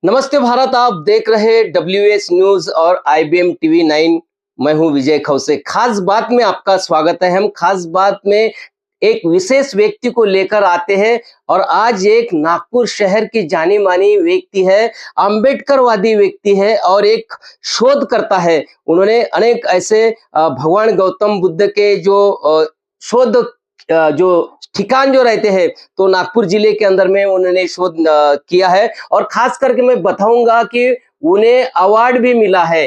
नमस्ते भारत, आप देख रहे WS न्यूज और IBM टीवी 9। मैं हूं विजय खौसे। खास बात में आपका स्वागत है। हम खास बात में एक विशेष व्यक्ति को लेकर आते हैं और आज एक नागपुर शहर की जानी मानी व्यक्ति है, अंबेडकरवादी व्यक्ति है और एक शोधकर्ता है। उन्होंने अनेक ऐसे भगवान गौतम बुद्ध के जो शोध जो ठिकान जो रहते हैं, तो नागपुर जिले के अंदर में उन्होंने शोध किया है और खास करके मैं बताऊंगा कि उन्हें अवार्ड भी मिला है।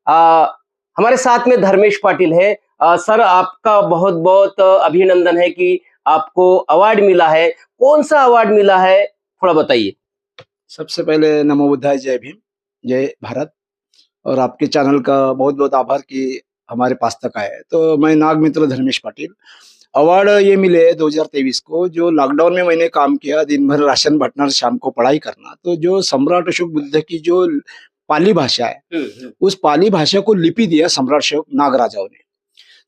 हमारे साथ में धर्मेश पाटिल है। सर, आपका बहुत बहुत अभिनंदन है कि आपको अवार्ड मिला है। कौन सा अवार्ड मिला है, थोड़ा बताइए। सबसे पहले नमो बुद्धाय, जय भीम, जय भारत। और आपके चैनल का बहुत बहुत आभार कि हमारे पास तक आए। तो मैं नाग मित्र धर्मेश पाटिल। अवार्ड ये मिले 2023 को, जो लॉकडाउन में मैंने काम किया, दिन भर राशन बांटना, शाम को पढ़ाई करना। तो जो सम्राट अशोक बुद्ध की जो पाली भाषा है, उस पाली भाषा को लिपि दिया सम्राट अशोक नागराजाओं ने।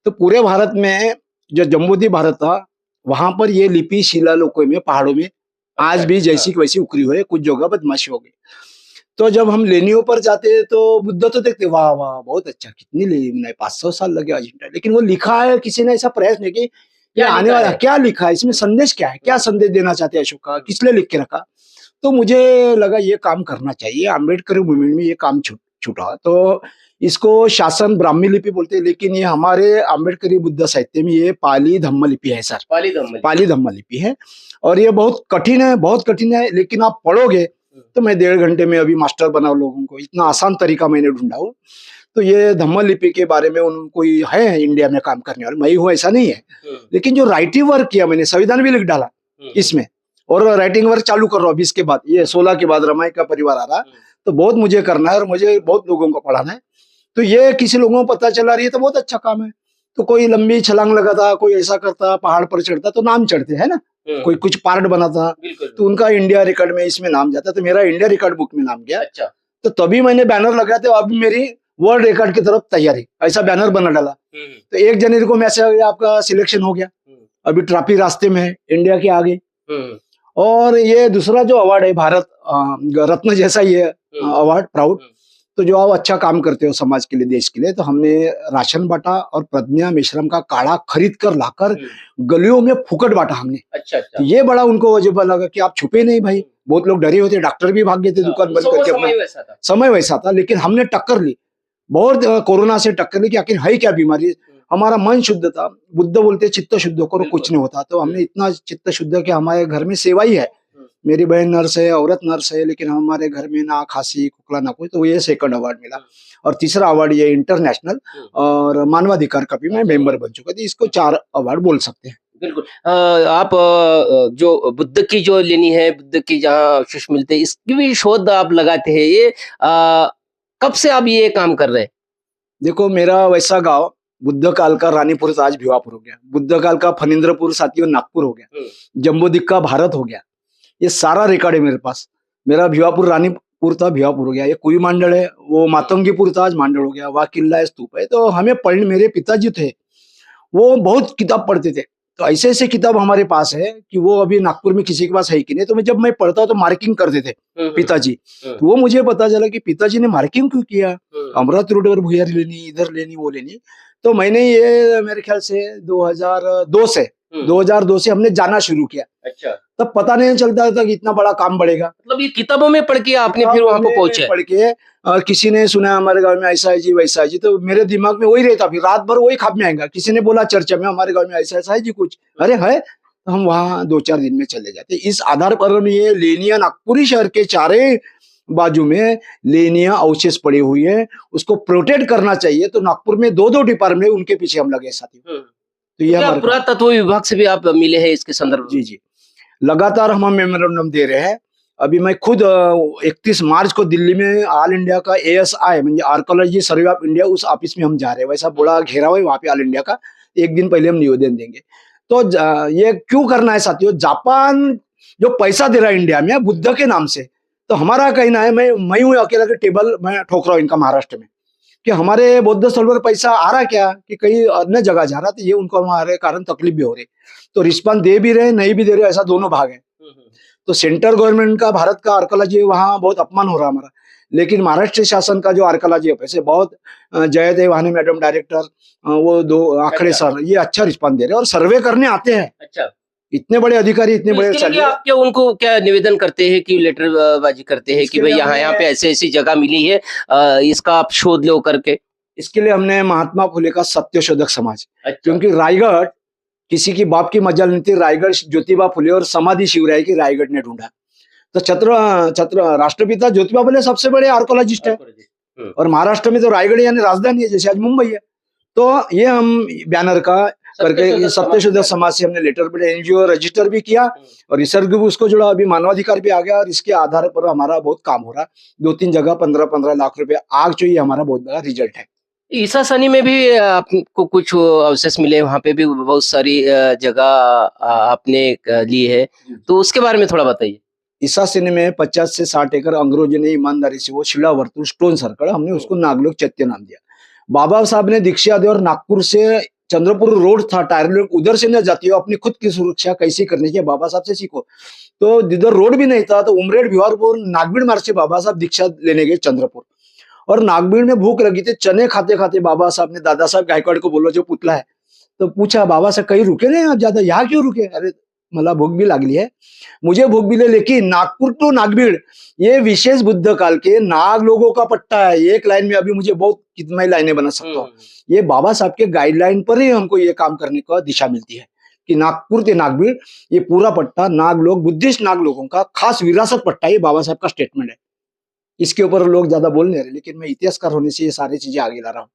तो पूरे भारत में जो जम्बूद्वीप भारत था, वहां पर ये लिपि शिलालेखों में, पहाड़ों में आज भी जैसी की वैसी उकरी हुई है। कुछ जगह बदमाशी हो गई। तो जब हम लेनियों पर जाते तो बुद्ध तो देखते, वाह वाह बहुत अच्छा, कितनी लेनी बनाई, 500 साल लगे अजिंठा। लेकिन वो लिखा है, किसी ने ऐसा प्रयास नहीं कि ये आने वाला क्या लिखा है, इसमें संदेश क्या है, क्या संदेश देना चाहते हैं अशोक का, किस लिए लिख के रखा। तो मुझे लगा ये काम करना चाहिए। अम्बेडकर मूवमेंट में ये काम छूटा। तो इसको शासन ब्राह्मी लिपि बोलते हैं, लेकिन ये हमारे अम्बेडकरी बुद्ध साहित्य में ये पाली धम्म लिपि है सर। पाली धम्म लिपि है और ये बहुत कठिन है, बहुत कठिन है। लेकिन आप पढ़ोगे तो मैं 1.5 घंटे में अभी मास्टर बनाऊं लोगों को, इतना आसान तरीका मैंने ढूंढा हूं। तो ये धम्म लिपि के बारे में कोई है इंडिया में काम करने वाले, मैं ही हूँ ऐसा नहीं है। लेकिन जो राइटिंग वर्क किया मैंने, संविधान भी लिख डाला इसमें, और राइटिंग वर्क चालू कर रहा हूँ 20 के बाद, ये 16 के बाद रमाई का परिवार आ रहा। तो बहुत मुझे करना है और मुझे बहुत लोगों को पढ़ाना है। तो ये किसी लोगों को पता चला रही है तो बहुत अच्छा काम है। तो कोई लंबी छलांग लगाता, कोई ऐसा करता, पहाड़ पर चढ़ता, तो नाम चढ़ते है ना। कोई कुछ पार्ट बनाता तो उनका इंडिया रिकॉर्ड में इसमें नाम जाता। तो मेरा इंडिया रिकॉर्ड बुक में नाम गया। अच्छा। तो तभी मैंने बैनर लगाया। तो अभी मेरी वर्ल्ड रिकॉर्ड की तरफ तैयारी, ऐसा बैनर बना डाला। तो 1 जनवरी को मैसेज आ गया, आपका सिलेक्शन हो गया। अभी ट्रॉफी रास्ते में है, इंडिया के आगे। और ये दूसरा जो अवार्ड है, भारत रत्न जैसा ही है अवार्ड, प्राउड। तो जो आप अच्छा काम करते हो समाज के लिए, देश के लिए, तो हमने राशन बांटा और प्रज्ञा मिश्रम का काढ़ा खरीद कर लाकर गलियों में फुकट बांटा हमने। अच्छा। तो ये बड़ा उनको वजीफा लगा कि आप छुपे नहीं भाई। बहुत लोग डरे होते, डॉक्टर भी भाग गए थे दुकान बंद करके। समय वैसा था, लेकिन हमने टक्कर ली, बहुत कोरोना से टक्कर ली कि आखिर है क्या बीमारी। हमारा मन शुद्ध था। बुद्ध बोलते चित्त शुद्ध करो, कुछ नहीं होता। तो हमने इतना चित्त शुद्ध कि हमारे घर में सेवा ही है। मेरी बहन नर्स है, औरत नर्स है, लेकिन हमारे घर में ना खांसी कुकला ना कोई। तो ये 2nd अवार्ड मिला। और तीसरा अवार्ड ये इंटरनेशनल और मानवाधिकार का भी मैं मेंबर बन चुका था। इसको 4 अवार्ड बोल सकते हैं। बिल्कुल। आप जो बुद्ध की जो लेनी है, बुद्ध की जहाँ अवशेष मिलते हैं, इसकी भी शोध आप लगाते हैं। ये कब से आप ये काम कर रहे हैं? देखो, मेरा वैसा गांव बुद्ध काल का रानीपुर आज भिवापुर हो गया, बुद्ध काल का फनिंद्रपुर साथियों नागपुर हो गया, जम्बूद्वीप का भारत हो गया। ये सारा रिकॉर्ड है मेरे पास। मेरा भिवापुर रानीपुर था, भिवापुर हो गया। ये कुई मांडल है, वो मातंगीपुर था, आज मांडल हो गया। वहाँ किला है, स्तूप है। तो हमें पढ़ने, मेरे पिताजी थे, वो बहुत किताब पढ़ते थे। तो ऐसे ऐसे किताब हमारे पास है कि वो अभी नागपुर में किसी के पास है कि नहीं। तो जब मैं पढ़ता हूँ तो मार्किंग करते थे पिताजी। तो वो मुझे पता चला कि पिताजी ने मार्किंग क्यों किया, अमृत रोड पर भुयारी लेनी, इधर लेनी, वो लेनी। तो मैंने ये मेरे ख्याल से 2002 से हमने जाना शुरू किया। अच्छा। तब पता नहीं चलता था कि इतना बड़ा काम बढ़ेगा। मतलब ये किताबों में पढ़ के आपने फिर वहां पर पहुंचे? पढ़ के, और किसी ने सुना हमारे गांव में ऐसा है जी, वैसा है जी। तो मेरे दिमाग में वही रहता, फिर रात भर वही खाप में आएगा। किसी ने बोला चर्चा में हमारे गांव में ऐसा ऐसा है जी कुछ, अरे है, तो हम वहां 2-4 दिन में चले जाते। इस आधार पर हम ये लेनिया, नागपुरी शहर के चारे बाजू में लेनिया अवशेष पड़ी हुई है, उसको प्रोटेक्ट करना चाहिए। तो नागपुर में 2-2 डिपार्टमेंट, उनके पीछे हम लगे साथी। तो ये पुरातत्व विभाग से भी आप मिले हैं इसके संदर्भ? जी जी, लगातार हम मेमोरेंडम दे रहे हैं। अभी मैं खुद 31 मार्च को दिल्ली में ऑल इंडिया का ASI म्हणजे आर्कोलॉजी सर्वे ऑफ इंडिया, उस ऑफिस में हम जा रहे हैं। वैसा बड़ा घेराव है वहाँ पे ऑल इंडिया का। 1 दिन पहले हम निवेदन देंगे। तो ये क्यों करना है साथियों, जापान जो पैसा दे रहा है इंडिया में बुद्ध के नाम से, तो हमारा कहना है, मैं हूँ अकेला के टेबल मैं ठोक रहा हूँ इनका महाराष्ट्र में। कि हमारे बौद्ध स्थल पर पैसा आ रहा क्या कि कहीं अन्य जगह जा रहा, तो ये उनको हमारे कारण तकलीफ भी हो रही। तो रिस्पॉन्स दे भी रहे नहीं भी दे रहे, ऐसा दोनों भाग है। तो सेंट्रल गवर्नमेंट का भारत का आर्कोलॉजी वहाँ बहुत अपमान हो रहा हमारा, लेकिन महाराष्ट्र शासन का जो आर्कोलॉजी है वैसे बहुत जयदेव वाहने मैडम डायरेक्टर, वो दो आखड़े सर, ये अच्छा रिस्पॉन्स दे रहे हैं और सर्वे करने आते हैं। अच्छा, इतने बड़े अधिकारी, इतने तो बड़े इसके लिए सर्वे। आप क्या उनको क्या निवेदन करते हैं कि लेटर बाजी करते हैं कि इसके भाई लिए यहाँ यहाँ हमने- पे ऐसे ऐसी जगह मिली है, इसका आप शोध लो करके? इसके लिए हमने महात्मा फुले का सत्यशोधक समाज, अच्छा, क्योंकि रायगढ़ किसी की बाप की मजाल नहीं थी, रायगढ़ ज्योतिबा फुले और समाधि शिवराय की रायगढ़ ने ढूंढा। तो छत्र राष्ट्रपिता ज्योतिबा फुले सबसे बड़े आर्कोलॉजिस्ट है, और महाराष्ट्र में तो रायगढ़ यानी राजधानी है, जैसे आज मुंबई है। तो ये हम बैनर का करके सत्यशोधक समाज से हमने लेटर पे एनजीओ रजिस्टर भी किया और रिसर्च भी उसको जुड़ा, अभी मानवाधिकार भी आ गया, और इसके आधार पर हमारा बहुत काम हो रहा। 2-3 जगह 15-15 लाख रुपए आग चाहिए, हमारा बहुत बड़ा रिजल्ट है। ईसा सनी में भी आपको कुछ अवशेष मिले, वहां पे भी बहुत सारी जगह आपने ली है, तो उसके बारे में थोड़ा बताइए। ईसा सेने में 50 से 60 एकड़ अंग्रेजों ने ईमानदारी से वो शिला वर्तुल स्टोन सर्कल, हमने उसको नागलोक चैत्य नाम दिया। बाबा साहब ने दीक्षा दी और नागपुर से चंद्रपुर रोड था टायर लोग, उधर से न जाती हो, अपनी खुद की सुरक्षा कैसे करनी चाहिए बाबा साहब से सीखो। तो जिधर रोड भी नहीं था, तो उमरेड भिवारपुर नागबीड़ मार्ग से बाबा साहब दीक्षा लेने गए चंद्रपुर, और नागबीड़ में भूख लगी थी, चने खाते खाते बाबा साहब ने दादा साहब गायकवाड़ को बोलो जो पुतला है, तो पूछा बाबा साहब कहीं रुके नहीं आप ज्यादा, यहाँ क्यों रुके? अरे मला भूख भी लागली है, मुझे भूख भी ले, लेकिन नागपुर टू नागबीड़ ये विशेष बुद्ध काल के नाग लोगों का पट्टा है। एक लाइन में अभी मुझे बहुत कितनी लाइनें बना सकता हूँ। ये बाबा साहब के गाइडलाइन पर ही हमको ये काम करने का दिशा मिलती है कि नागपुर से नागबीड़ ये पूरा पट्टा नाग लोग, बुद्धिस्ट नाग लोगों का खास विरासत पट्टा, ये बाबा साहब का स्टेटमेंट है। इसके ऊपर लोग ज्यादा बोल नहीं रहे, लेकिन मैं इतिहासकार होने से ये सारी चीजें आगे ला रहा हूँ।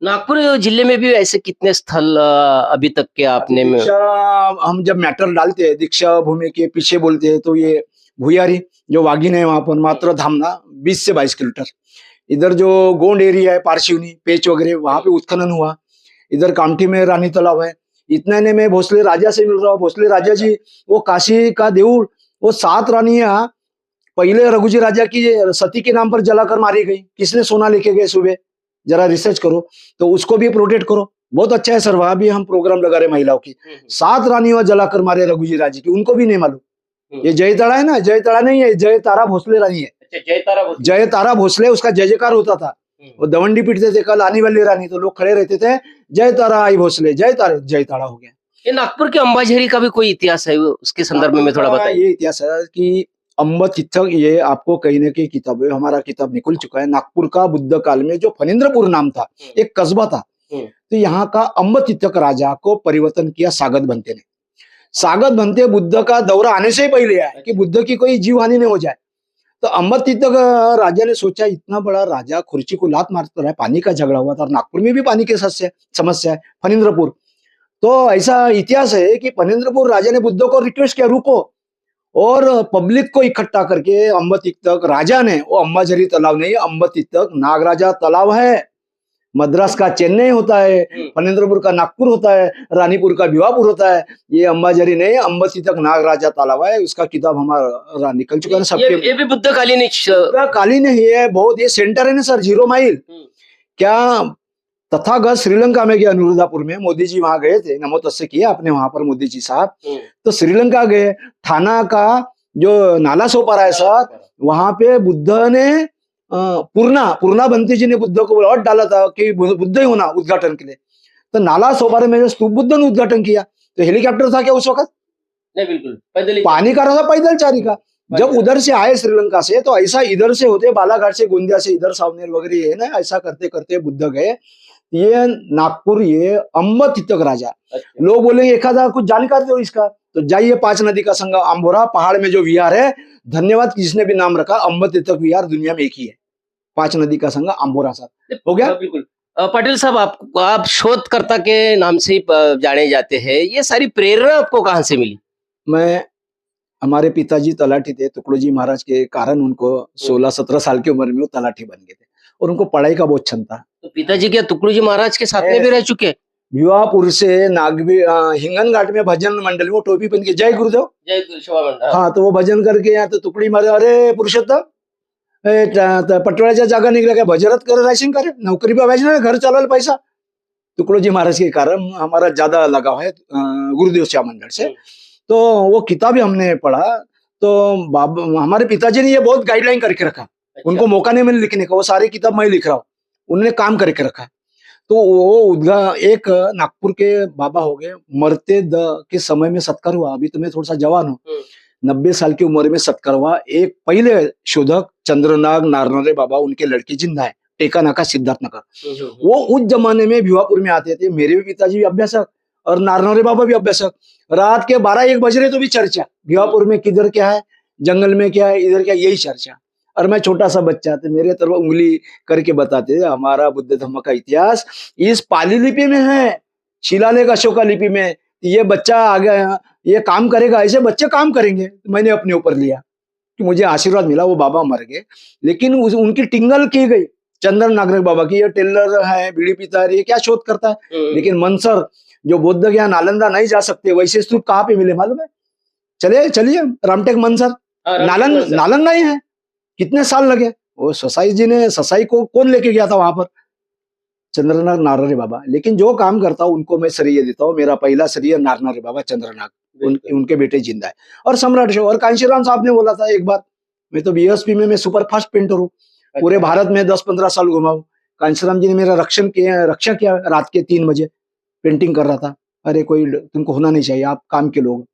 नागपुर जिले में भी ऐसे कितने स्थल अभी तक के आपने दीक्षा हम जब मैटर डालते हैं दीक्षा भूमि के पीछे बोलते हैं, तो ये भुयारी जो वागिन है वहां पर मात्र धामना 20 से 22 किलोमीटर, इधर जो गोंड एरिया है पारशिवनी पेच वगैरह वहां पे उत्खनन हुआ, इधर कामठी में रानी तालाब है। इतने में भोसले राजा से मिल रहा हूँ। भोसले राजा जी वो काशी का देऊर, वो 7 रानियां पहले रघुजी राजा की सती के नाम पर जलाकर मारी गई, किसने सोना लेके गए सुबह, जरा रिसर्च करो, तो उसको भी प्रोटेक्ट करो, बहुत अच्छा है सर। वहां भी हम प्रोग्राम लगा रहे महिलाओं की। 7 रानियां जलाकर मारे रघुजी राजा की, उनको भी नहीं मालूम। ये जय तारा है ना, जय तारा नहीं है, जय तारा भोसले रानी है। जय तारा भोसले, उसका जय जयकार होता था, वो दवंडी पीटते थे, कल आने वाली रानी, तो लोग खड़े रहते थे, जय तारा आई भोसले, जय तारा, जय तारा हो गया। ये नागपुर के अंबाझरी का भी कोई इतिहास है, उसके संदर्भ में थोड़ा बताइए। ये इतिहास है कि अम्ब तीर्थ, ये आपको कहीं ना कहीं किताब है, हमारा किताब निकल चुका है। नागपुर का बुद्ध काल में जो फणींद्रपुर नाम था, एक कस्बा था, तो यहाँ का अम्ब तीर्थ राजा को परिवर्तन किया सागत भंते ने। सागत भंते बुद्ध का दौरा आने से ही पहले आया कि बुद्ध की कोई जीव हानि नहीं हो जाए। तो अम्ब तीर्थ राजा ने सोचा, इतना बड़ा राजा खुर्ची को लात मारता रहा है, पानी का झगड़ा हुआ था, और नागपुर में भी पानी की समस्या है, फणींद्रपुर। तो ऐसा इतिहास है कि फणींद्रपुर राजा ने बुद्ध को रिक्वेस्ट किया रुको, और पब्लिक को इकट्ठा करके अम्ब तीर्थ राजा ने, वो अंबाझरी तालाब नहीं, अम्ब तीर्थ नागराजा तालाब है। मद्रास का चेन्नई होता है, फणींद्रपुर का नागपुर होता है, रानीपुर का भिवापुर होता है, ये अंबाझरी नहीं, अम्ब तीर्थ नागराजा तालाब है। उसका किताब हमारा निकल चुका है सबके। ये भी बुद्ध कालीन ही है बहुत, ये सेंटर है ना सर, 0 माइल। क्या तथागत श्रीलंका में गया, अनुराधापुर में, मोदी जी वहां गए थे, नमो तस्से किया अपने वहां पर मोदी जी साहब। तो श्रीलंका गए, थाना का जो नाला सोपारा है सर, वहां पे बुद्ध ने पूर्णा बंती जी ने बुद्ध को और डाला था कि बुद्ध ही होना उद्घाटन के लिए। तो नाला सोपारे में जो स्तूप बुद्ध ने उद्घाटन किया, तो हेलीकॉप्टर था क्या उस वक्त? नहीं, बिल्कुल पैदल, पानी का रहा, पैदल चारी का। जब उधर से आए श्रीलंका से, तो ऐसा इधर से होते बालाघाट से, गोंदिया से इधर सावनेर वगैरह है ना, ऐसा करते करते बुद्ध गए। ये नागपुर, ये अम्ब तीर्थ राजा। लोग बोलेंगे एखादा कुछ जानकारी दो इसका, तो जाइए 5 नदी का संगम अंबोरा पहाड़ में जो विहार है, धन्यवाद जिसने भी नाम रखा, अम्ब तीर्थ विहार दुनिया में एक ही है, 5 नदी का संगम अंबोरा साहब हो गया। बिल्कुल। पाटिल साहब, आप शोधकर्ता के नाम से ही जाने जाते हैं, ये सारी प्रेरणा आपको कहाँ से मिली? मैं, हमारे पिताजी तलाठी थे, तुकडोजी महाराज के कारण उनको 16-17 साल की उम्र में वो तलाठी बन गए थे, और उनको पढ़ाई का बहुत छंद था। तो पिताजी क्या तुकडोजी महाराज के साथ में भी रह चुके? भिवापुर से नागबीड़ हिंगन घाट में भजन मंडल में वो टोपी पहन के, जय गुरुदेव, जय शोभा मंडल। हाँ, तो वो भजन करके यहाँ तो टुकड़ी मारे, अरे पुरुषोत्तम पटवाळ्याच्या जागा निघल्या काय भजरत करे राशन करे नौकरी पे भेजना घर चलावल पैसा। टुकड़ो जी महाराज के कारण हमारा ज्यादा लगाव है गुरुदेव श्याम मंडल से। तो वो किताब ही हमने पढ़ा तो हमारे पिताजी ने ये बहुत गाइडलाइन करके रखा। उनको मौका नहीं मिला लिखने का, वो सारी किताब मैं लिख रहा हूँ, उन्होंने काम करके रखा। तो वो एक नागपुर के बाबा हो गए, मरते के समय में सत्कार हुआ। अभी तो मैं थोड़ा सा जवान हूँ, 90 साल की उम्र में सत्कार हुआ। एक पहले शोधक चंद्रनाग नारनरे बाबा, उनके लड़के जिंदा है, टेका नाका सिद्धार्थ नगर। वो उस जमाने में भिवापुर में आते थे। मेरे भी पिताजी भी अभ्यासक और नारनरे बाबा भी अभ्यासक। रात के 12-1 बज रहे तो भी चर्चा, भिवापुर में किधर क्या है, जंगल में क्या है, इधर क्या, यही चर्चा। और मैं छोटा सा बच्चा था, मेरे तरफ उंगली करके बताते थे हमारा बुद्ध धर्म का इतिहास इस पाली लिपि में है, शिलालेख अशोका लिपि में। ये बच्चा आ गया, ये काम करेगा, ऐसे बच्चे काम करेंगे। मैंने अपने ऊपर लिया कि मुझे आशीर्वाद मिला। वो बाबा मर गए, लेकिन उनकी टिंगल की गई चंद्र नागरिक बाबा की। ये टेलर है, बीड़ी पीता है, ये क्या शोध करता है। लेकिन मनसर जो बुद्ध ज्ञान नालंदा नहीं जा सकते, वैसे स्तूप कहाँ पे मिले मालूम है? चलिए रामटेक मनसर, नालंदा ही है। कितने साल लगे? वो ससाई को कौन लेके गया था वहां पर? चंद्रनाग नारनरे बाबा। लेकिन जो काम करता हूं उनको मैं श्रेय देता हूँ। मेरा पहला श्रेय नारनरे बाबा चंद्रनाग, उनके बेटे जिंदा है। और सम्राट अशोक और कांशीराम साहब ने बोला था एक बार, मैं तो बीएसपी में मैं सुपर फास्ट पेंटर हूँ, पूरे भारत में 10-15 साल घुमा हूँ। कांशीराम जी ने मेरा रक्षा किया। रात के 3 बजे पेंटिंग कर रहा था। अरे कोई तुमको होना नहीं चाहिए, आप काम के लोग।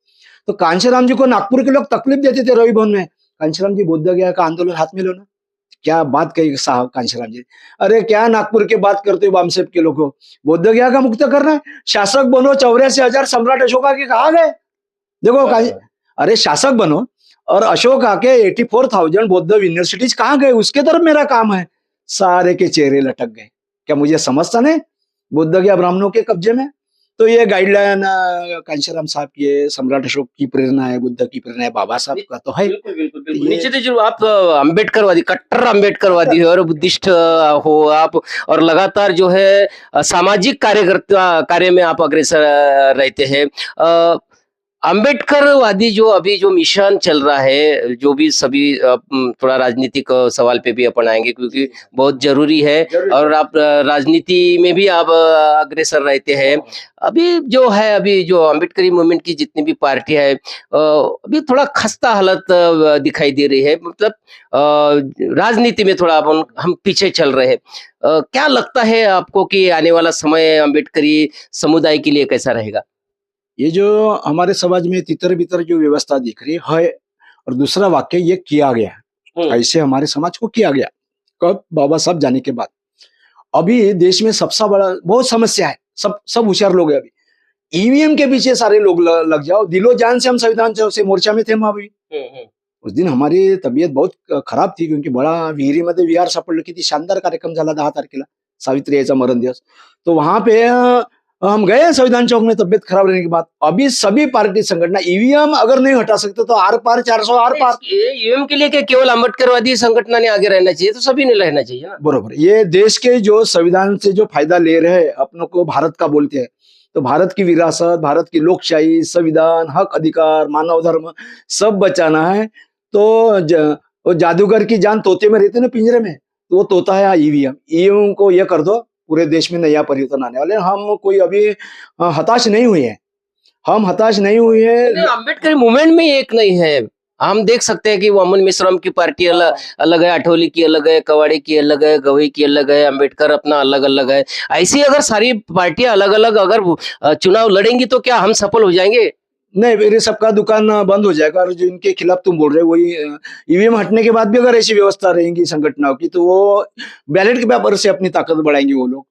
तो कांशीराम जी को नागपुर के लोग तकलीफ देते थे रवि भवन में। कांशीराम जी बोध गया का आंदोलन हाथ में लो ना। क्या बात कही साहब कांशीराम जी, अरे क्या नागपुर की बात करते हो बामसेब के लोगों, बोध गया का मुक्त करना है, शासक बनो। 84,000 सम्राट अशोका के कहा गए? देखो अरे शासक बनो और अशोका के 84,000 बौद्ध यूनिवर्सिटीज कहाँ गए? उसके तरफ मेरा काम है। सारे के चेहरे लटक गए। क्या मुझे समझता नहीं? बुद्ध गया ब्राह्मणों के कब्जे में। तो ये गाइडलाइन कांशीराम साहब की है, सम्राट अशोक की प्रेरणा है, बुद्ध की प्रेरणा है, बाबा साहब का तो है। बिल्कुल। निश्चित है, जो आप अम्बेडकरवादी, कट्टर अम्बेडकरवादी हो और बुद्धिस्ट हो आप, और लगातार जो है सामाजिक कार्य में आप अग्रसर रहते हैं। अम्बेडकरवादी जो अभी जो मिशन चल रहा है, जो भी सभी थोड़ा राजनीतिक सवाल पे भी अपन आएंगे क्योंकि बहुत जरूरी है, और आप राजनीति में भी आप अग्रसर रहते हैं। अभी जो अम्बेडकरी मूवमेंट की जितनी भी पार्टी है, अभी थोड़ा खस्ता हालत दिखाई दे रही है। मतलब राजनीति में थोड़ा हम पीछे चल रहे हैं। क्या लगता है आपको कि आने वाला समय अम्बेडकरी समुदाय के लिए कैसा रहेगा? ये जो हमारे समाज में तितर बितर जो व्यवस्था दिख रही है, और दूसरा वाक्य ये किया गया, ऐसे हमारे समाज को किया गया कब? बाबा साहब जाने के बाद। अभी देश में सबसे बड़ा बहुत समस्या है, सब होशियार लोग हैं। अभी ईवीएम के पीछे सारे लोग लग जाओ। दिलो जान से हम संविधान से मोर्चा में थे। हम अभी उस दिन हमारी तबीयत बहुत खराब थी, क्योंकि बड़ा विहिरीमध्ये विहार सापडलं। किती शानदार कार्यक्रम झाला 10 तारखेला, सावित्री याचा मरण दिवस। तो वहां पे हम गए संविधान चौक में तबियत खराब रहने के बाद। अभी सभी पार्टी संगठन ईवीएम अगर नहीं हटा सकते तो आर पार 400 आर पार। ईवीएम के लिए क्या केवल अम्बेडकरवादी संगठन ने आगे रहना चाहिए? तो सभी ने रहना चाहिए ना। बरोबर। ये देश के जो संविधान से जो फायदा ले रहे हैं, अपनों को भारत का बोलते हैं, तो भारत की विरासत, भारत की लोकशाही, संविधान, हक अधिकार, मानव धर्म सब बचाना है। तो जादूगर की जान तोते में रहती है ना, पिंजरे में, तो वो तोता है ईवीएम को ये कर दो, पूरे देश में नया परिवर्तन आने वाले। हम कोई अभी हताश नहीं हुए हैं, हम हताश नहीं हुए हैं। अम्बेडकर मूवमेंट में एक नहीं है। हम देख सकते हैं कि वामन मिश्रम की पार्टी अलग है, आठवली की अलग है, कवाड़ी की अलग है, गवई की अलग है, अम्बेडकर अपना अलग अलग है। ऐसी अगर सारी पार्टियां अलग अलग अगर चुनाव लड़ेंगी तो क्या हम सफल हो जाएंगे? नहीं, मेरे सबका दुकान बंद हो जाएगा। और जो इनके खिलाफ तुम बोल रहे हो, वही ईवीएम हटने के बाद भी अगर ऐसी व्यवस्था रहेगी संगठनों की, तो वो बैलेट के पेपर से अपनी ताकत बढ़ाएंगे। वो लोग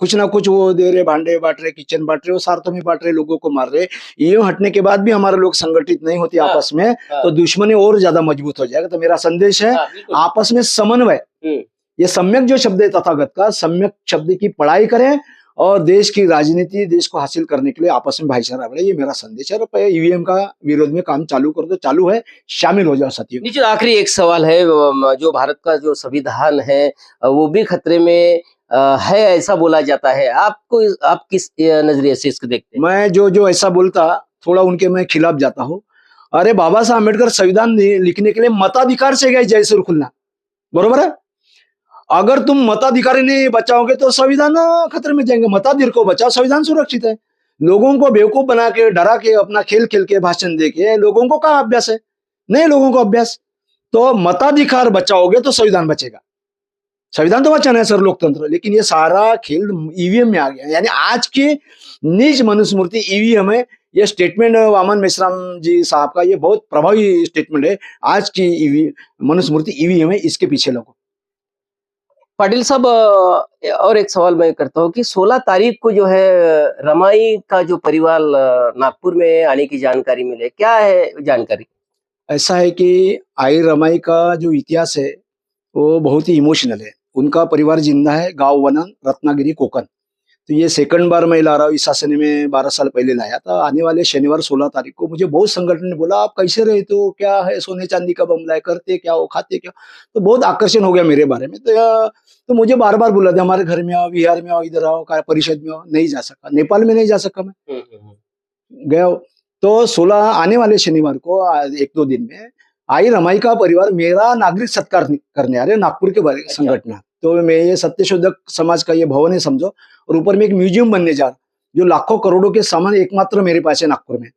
कुछ ना कुछ वो दे रहे, भांडे बांट रहे, किचन बांट रहे, वो स्वार्थों में बांट रहे, लोगों को मार रहे। ईवीएम हटने के बाद भी हमारे लोग संगठित नहीं होते आपस में, तो दुश्मनी और ज्यादा मजबूत हो जाएगा। तो मेरा संदेश है, आपस में समन्वय, ये सम्यक जो शब्द है तथागत का, सम्यक शब्द की पढ़ाई करें और देश की राजनीति, देश को हासिल करने के लिए आपस में भाईचारा बढ़े। ये मेरा संदेश है। ईवीएम का विरोध में काम चालू कर दो, चालू है, शामिल हो जाओ साथियों। नीचे आखिरी एक सवाल है, जो भारत का जो संविधान है वो भी खतरे में है ऐसा बोला जाता है। आप किस नजरिए से इसको देखते हैं? मैं जो ऐसा बोलता, थोड़ा उनके मैं खिलाफ जाता हूँ। अरे बाबा साहब अम्बेडकर संविधान लिखने के लिए मताधिकार से गए जयसूर खुलना। बरोबर है। अगर तुम मताधिकारी नहीं बचाओगे तो संविधान खतरे में जाएंगे। मताधिकार को बचाओ, संविधान सुरक्षित है। लोगों को बेवकूफ बना के, डरा के, अपना खेल खेल के, भाषण दे के लोगों को कहाँ अभ्यास है? नहीं लोगों को अभ्यास। तो मताधिकार बचाओगे तो संविधान बचेगा। संविधान तो वचन है सर, लोकतंत्र। लेकिन ये सारा खेल ईवीएम में आ गया। यानी आज की नीच मनुस्मृति ईवीएम है। ये स्टेटमेंट वामन मेश्राम जी साहब का ये बहुत प्रभावी स्टेटमेंट है। आज की मनुस्मृति ईवीएम है, इसके पीछे लोगों। पाटिल साहब, और एक सवाल मैं करता हूँ कि 16 तारीख को जो है रमाई का जो परिवार नागपुर में आने की जानकारी मिले, क्या है जानकारी? ऐसा है कि आई रमाई का जो इतिहास है वो बहुत ही इमोशनल है। उनका परिवार जिंदा है, गांव वनन, रत्नागिरी, कोकण। तो ये सेकंड बार मैं ला रहा हूँ। इस शासन में 12 साल पहले लाया था। आने वाले शनिवार 16 तारीख को मुझे बहुत संगठन ने बोला, आप कैसे रहते हो, क्या है, सोने चांदी का बमला है, करते क्या हो, खाते क्या? तो बहुत आकर्षण हो गया मेरे बारे में। तो मुझे बार बार बोला था, हमारे घर में आओ, बिहार में आओ, इधर आओ, काय परिषद में आओ। नहीं जा सका, नेपाल में नहीं जा सका मैं। गया हो। तो 16 आने वाले शनिवार को 1-2 दिन में आई रमाई का परिवार मेरा नागरिक सत्कार करने आ रहे, नागपुर के संगठन। तो मैं ये सत्यशोधक समाज का ये भवन है समझो, और ऊपर में एक म्यूजियम बनने जा रहा, जो लाखों करोड़ों के सामान एकमात्र मेरे पास है नागपुर में।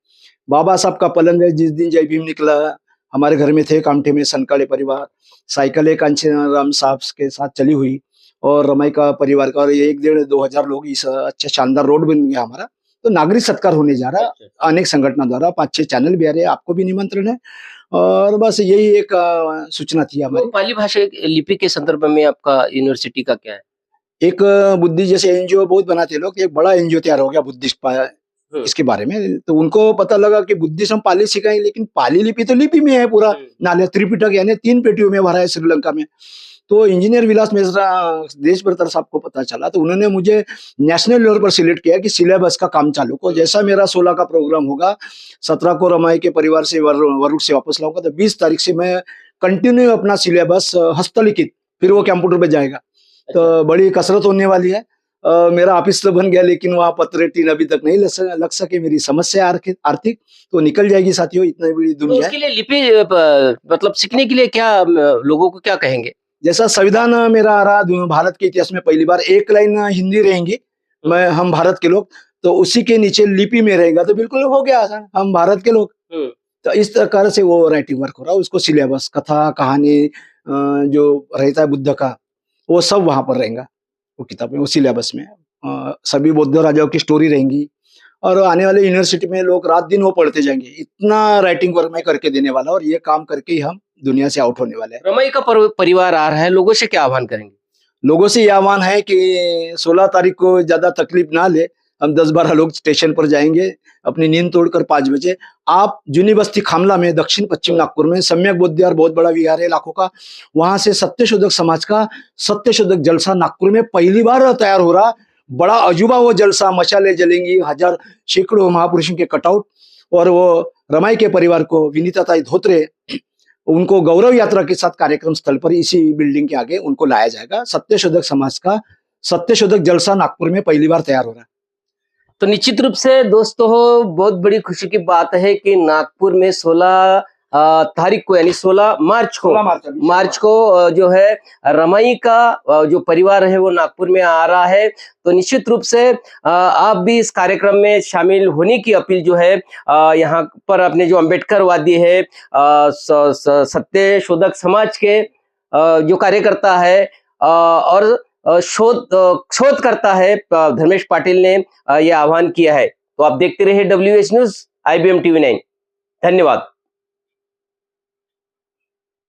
बाबा साहब का पलंग है। जिस दिन जय भीम निकला हमारे घर में थे कामठे में सनकाले परिवार। साइकिल है कांचीराम साहब के साथ चली हुई, और रमाई का परिवार का, और 1-1.5-2 हजार लोग इस अच्छा शानदार रोड बन गया हमारा। तो नागरिक सत्कार होने जा रहा है अनेक संगठनों द्वारा। 5-6 चैनल भी आ रहे हैं, आपको भी निमंत्रण है। और बस यही एक सूचना थी हमारी। पाली भाषा लिपि के संदर्भ में आपका यूनिवर्सिटी का क्या है? एक बुद्धि जैसे एनजीओ बहुत बनाते लोग, एक बड़ा एनजीओ तैयार हो गया बुद्धिस्ट इसके बारे में। तो उनको पता लगा कि बुद्धिस्ट हम पाली सिखाएंगे, लेकिन पाली लिपि तो लिपि में है पूरा। नाले त्रिपिटक यानी 3 पेटियों में भरा है श्रीलंका में। तो इंजीनियर विलास मिश्रा देश भरतर साहब को पता चला, तो उन्होंने मुझे नेशनल लेवल पर सिलेक्ट किया कि सिलेबस का काम चालू को। जैसा मेरा 16 का प्रोग्राम होगा, 17 को रमाई के परिवार से वरुण से वापस लाऊंगा, तो 20 तारीख से मैं कंटिन्यू अपना सिलेबस हस्तलिखित, फिर वो कंप्यूटर पे जाएगा। तो बड़ी कसरत होने वाली है। मेरा ऑफिस तो बन गया, लेकिन वहाँ पत्र टीन अभी तक नहीं लग सके। मेरी समस्या आर्थिक तो निकल जाएगी साथियों, इतनी बड़ी तो दुनिया उसके लिए लिपि मतलब सीखने के लिए क्या लोगों को क्या कहेंगे? जैसा संविधान मेरा आ रहा, भारत के इतिहास में पहली बार एक लाइन हिंदी रहेंगी, मैं हम भारत के लोग, तो उसी के नीचे लिपि में रहेगा, तो बिल्कुल हो गया आसान, हम भारत के लोग। तो इस प्रकार से वो राइटिंग वर्क हो रहा है। उसको सिलेबस, कथा, कहानी जो रहता है बुद्ध का, वो सब वहां पर रहेगा, वो किताब में, वो सिलेबस में। सभी बौद्ध राजाओं की स्टोरी रहेंगी, और आने वाले यूनिवर्सिटी में लोग रात दिन वो पढ़ते जाएंगे। इतना राइटिंग वर्क मैं करके देने वाला, और ये काम करके ही हम दुनिया से आउट होने वाले हैं। रमाई का परिवार आ रहा है, लोगों से क्या आह्वान करेंगे? लोगों से ये आह्वान है कि 16 तारीख को ज्यादा तकलीफ ना ले। हम 10-12 लोग स्टेशन पर जाएंगे, अपनी नींद तोड़कर 5 बजे। आप जूनी बस्ती खामला में, दक्षिण पश्चिम नागपुर में सम्यक बौद्ध विहार, बहुत बड़ा विहार है लाखों का, वहां से सत्यशोधक समाज का सत्यशोधक जलसा नागपुर में पहली बार तैयार हो रहा। बड़ा अजूबा वो जलसा, मशाले जलेंगी, सैकड़ों महापुरुषों के कटआउट, और वो रमाई के परिवार को, विनीताताई धोत्रे, उनको गौरव यात्रा के साथ कार्यक्रम स्थल पर इसी बिल्डिंग के आगे उनको लाया जाएगा। सत्यशोधक समाज का सत्यशोधक जलसा नागपुर में पहली बार तैयार हो रहा है। तो निश्चित रूप से दोस्तों, बहुत बड़ी खुशी की बात है कि नागपुर में 16 तारीख को, यानी 16 मार्च को जो है रमाई का जो परिवार है वो नागपुर में आ रहा है। तो निश्चित रूप से आप भी इस कार्यक्रम में शामिल होने की अपील जो है यहाँ पर अपने जो अम्बेडकरवादी है, सत्यशोधक समाज के जो कार्यकर्ता है और शोध करता है धर्मेश पाटिल ने यह आह्वान किया है। तो आप देखते रहिए WS न्यूज, IBM TV 9। धन्यवाद।